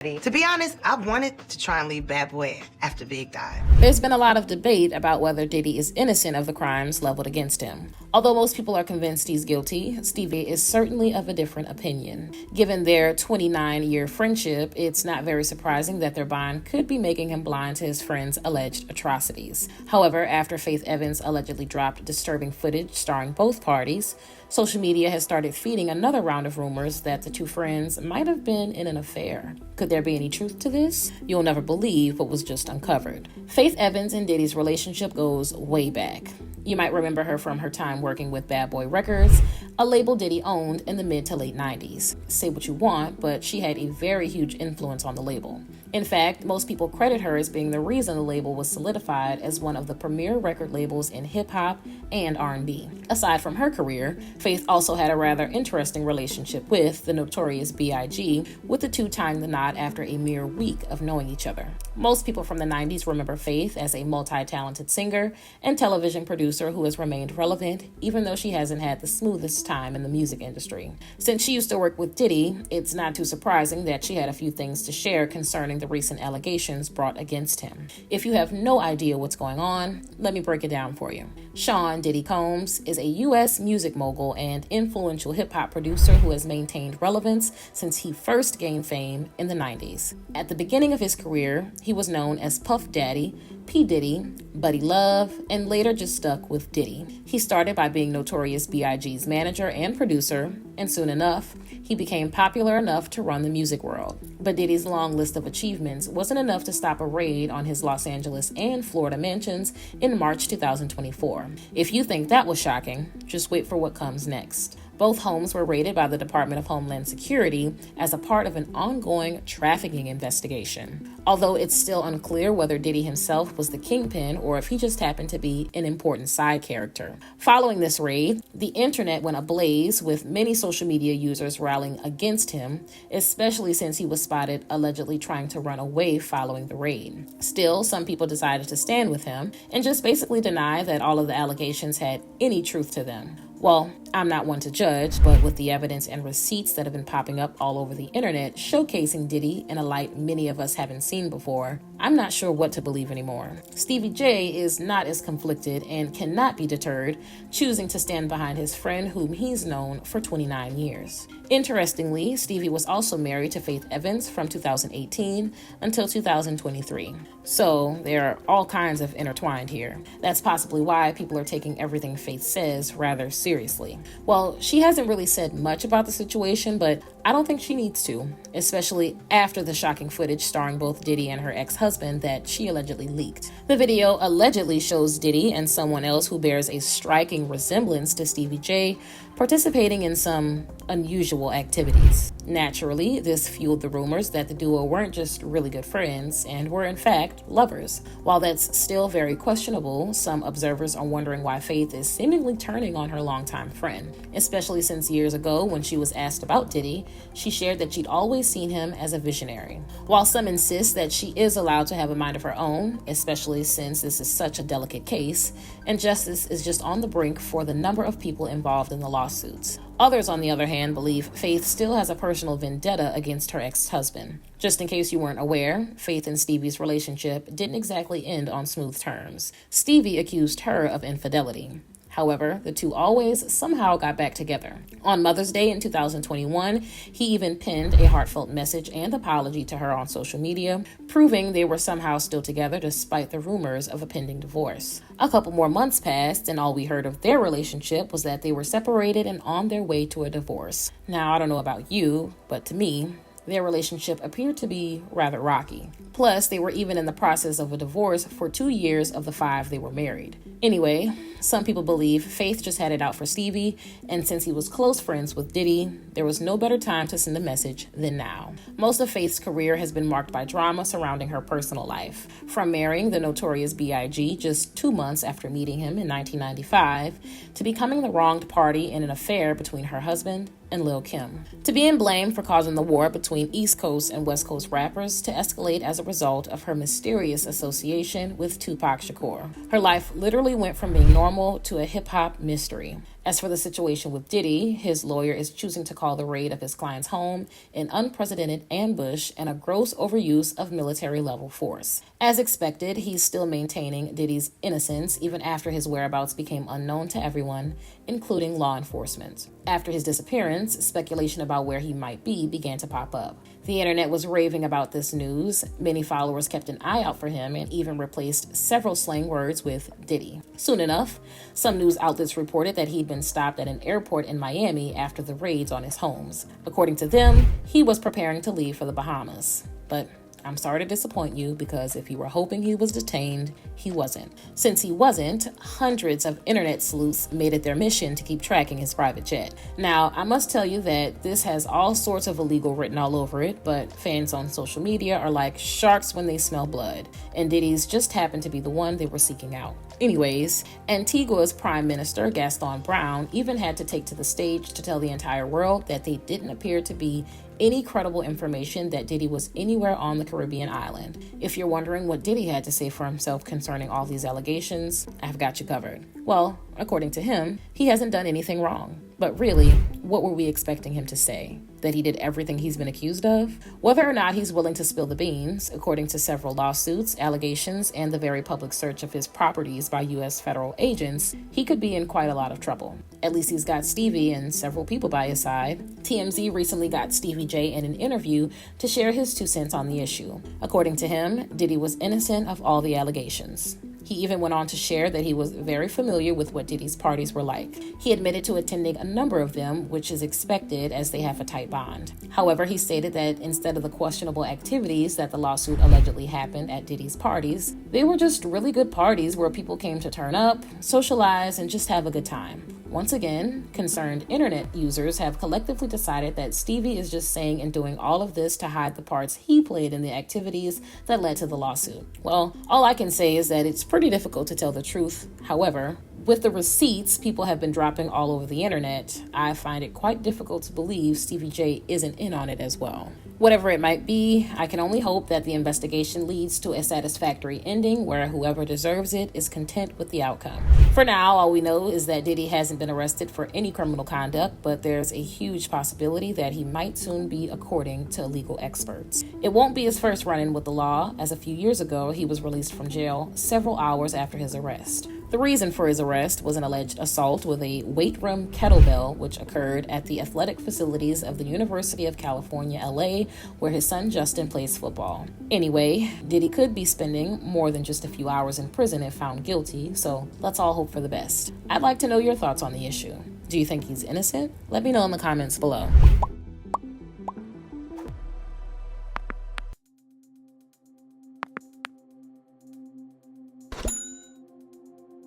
To be honest, I wanted to try and leave Bad Boy after Big died. There's been a lot of debate about whether Diddy is innocent of the crimes leveled against him. Although most people are convinced he's guilty, Stevie is certainly of a different opinion. Given their 29-year friendship, it's not very surprising that their bond could be making him blind to his friend's alleged atrocities. However, after Faith Evans allegedly dropped disturbing footage starring both parties, social media has started feeding another round of rumors that the two friends might have been in an affair. Could there be any truth to this? You'll never believe what was just uncovered. Faith Evans and Diddy's relationship goes way back. You might remember her from her time working with Bad Boy Records, a label Diddy owned in the mid to late 90s. Say what you want, but she had a very huge influence on the label. In fact, most people credit her as being the reason the label was solidified as one of the premier record labels in hip-hop and R&B. Aside from her career, Faith also had a rather interesting relationship with the notorious B.I.G., with the two tying the knot after a mere week of knowing each other. Most people from the 90s remember Faith as a multi-talented singer and television producer who has remained relevant, even though she hasn't had the smoothest time in the music industry. Since she used to work with Diddy, it's not too surprising that she had a few things to share concerning the recent allegations brought against him. If you have no idea what's going on, let me break it down for you. Sean Diddy Combs is a U.S. music mogul and influential hip-hop producer who has maintained relevance since he first gained fame in the 90s. At the beginning of his career, he was known as Puff Daddy, P. Diddy, Buddy Love, and later just stuck with Diddy. He started by being Notorious B.I.G.'s manager and producer, and soon enough, he became popular enough to run the music world. But Diddy's long list of achievements wasn't enough to stop a raid on his Los Angeles and Florida mansions in March 2024. If you think that was shocking, just wait for what comes next. Both homes were raided by the Department of Homeland Security as a part of an ongoing trafficking investigation. Although it's still unclear whether Diddy himself was the kingpin or if he just happened to be an important side character. Following this raid, the internet went ablaze with many social media users rallying against him, especially since he was spotted allegedly trying to run away following the raid. Still, some people decided to stand with him and just basically deny that all of the allegations had any truth to them. Well, I'm not one to judge, but with the evidence and receipts that have been popping up all over the internet showcasing Diddy in a light many of us haven't seen before, I'm not sure what to believe anymore. Stevie J is not as conflicted and cannot be deterred, choosing to stand behind his friend whom he's known for 29 years. Interestingly, Stevie was also married to Faith Evans from 2018 until 2023. So there are all kinds of intertwined here. That's possibly why people are taking everything Faith says rather seriously. Well, she hasn't really said much about the situation, but I don't think she needs to, especially after the shocking footage starring both Diddy and her ex-husband that she allegedly leaked. The video allegedly shows Diddy and someone else who bears a striking resemblance to Stevie J participating in some unusual activities. Naturally, this fueled the rumors that the duo weren't just really good friends and were in fact lovers. While that's still very questionable, some observers are wondering why Faith is seemingly turning on her longtime friend, especially since years ago when she was asked about Diddy, she shared that she'd always seen him as a visionary. While some insist that she is allowed to have a mind of her own, especially since this is such a delicate case, and justice is just on the brink for the number of people involved in the lawsuits. Others, on the other hand, believe Faith still has a personal vendetta against her ex-husband. Just in case you weren't aware, Faith and Stevie's relationship didn't exactly end on smooth terms. Stevie accused her of infidelity. However, the two always somehow got back together. On Mother's Day in 2021, he even penned a heartfelt message and apology to her on social media, proving they were somehow still together despite the rumors of a pending divorce. A couple more months passed, and all we heard of their relationship was that they were separated and on their way to a divorce. Now, I don't know about you, but to me, their relationship appeared to be rather rocky. Plus, they were even in the process of a divorce for 2 years of the 5 they were married. Anyway, some people believe Faith just had it out for Stevie, and since he was close friends with Diddy, there was no better time to send a message than now. Most of Faith's career has been marked by drama surrounding her personal life, from marrying the notorious B.I.G. just 2 months after meeting him in 1995, to becoming the wronged party in an affair between her husband and Lil' Kim, to being blamed for causing the war between East Coast and West Coast rappers to escalate as a result of her mysterious association with Tupac Shakur. Her life literally went from being normal to a hip-hop mystery. As for the situation with Diddy, his lawyer is choosing to call the raid of his client's home an unprecedented ambush and a gross overuse of military-level force. As expected, he's still maintaining Diddy's innocence even after his whereabouts became unknown to everyone, including law enforcement. After his disappearance, speculation about where he might be began to pop up. The internet was raving about this news. Many followers kept an eye out for him and even replaced several slang words with Diddy. Soon enough, some news outlets reported that he'd been stopped at an airport in Miami after the raids on his homes. According to them, he was preparing to leave for the Bahamas. But I'm sorry to disappoint you, because if you were hoping he was detained, he wasn't. Since he wasn't, hundreds of internet sleuths made it their mission to keep tracking his private jet. Now, I must tell you that this has all sorts of illegal written all over it, but fans on social media are like sharks when they smell blood, and Diddy's just happened to be the one they were seeking out. Anyways, Antigua's Prime Minister, Gaston Brown, even had to take to the stage to tell the entire world that they didn't appear to be any credible information that Diddy was anywhere on the Caribbean island. If you're wondering what Diddy had to say for himself concerning all these allegations, I've got you covered. Well, according to him, he hasn't done anything wrong. But really, what were we expecting him to say? That he did everything he's been accused of? Whether or not he's willing to spill the beans, according to several lawsuits, allegations, and the very public search of his properties by U.S. federal agents, he could be in quite a lot of trouble. At least he's got Stevie and several people by his side. TMZ recently got Stevie J in an interview to share his 2 cents on the issue. According to him, Diddy was innocent of all the allegations. He even went on to share that he was very familiar with what Diddy's parties were like. He admitted to attending a number of them, which is expected as they have a tight bond. However, he stated that instead of the questionable activities that the lawsuit allegedly happened at Diddy's parties, they were just really good parties where people came to turn up, socialize, and just have a good time. Once again, concerned internet users have collectively decided that Stevie is just saying and doing all of this to hide the parts he played in the activities that led to the lawsuit. Well, all I can say is that it's pretty difficult to tell the truth. However, with the receipts people have been dropping all over the internet, I find it quite difficult to believe Stevie J isn't in on it as well. Whatever it might be, I can only hope that the investigation leads to a satisfactory ending where whoever deserves it is content with the outcome. For now, all we know is that Diddy hasn't been arrested for any criminal conduct, but there's a huge possibility that he might soon be, according to legal experts. It won't be his first run-in with the law, as a few years ago he was released from jail several hours after his arrest. The reason for his arrest was an alleged assault with a weight room kettlebell, which occurred at the athletic facilities of the University of California, LA, where his son Justin plays football. Anyway, Diddy could be spending more than just a few hours in prison if found guilty, so let's all hope for the best. I'd like to know your thoughts on the issue. Do you think he's innocent? Let me know in the comments below.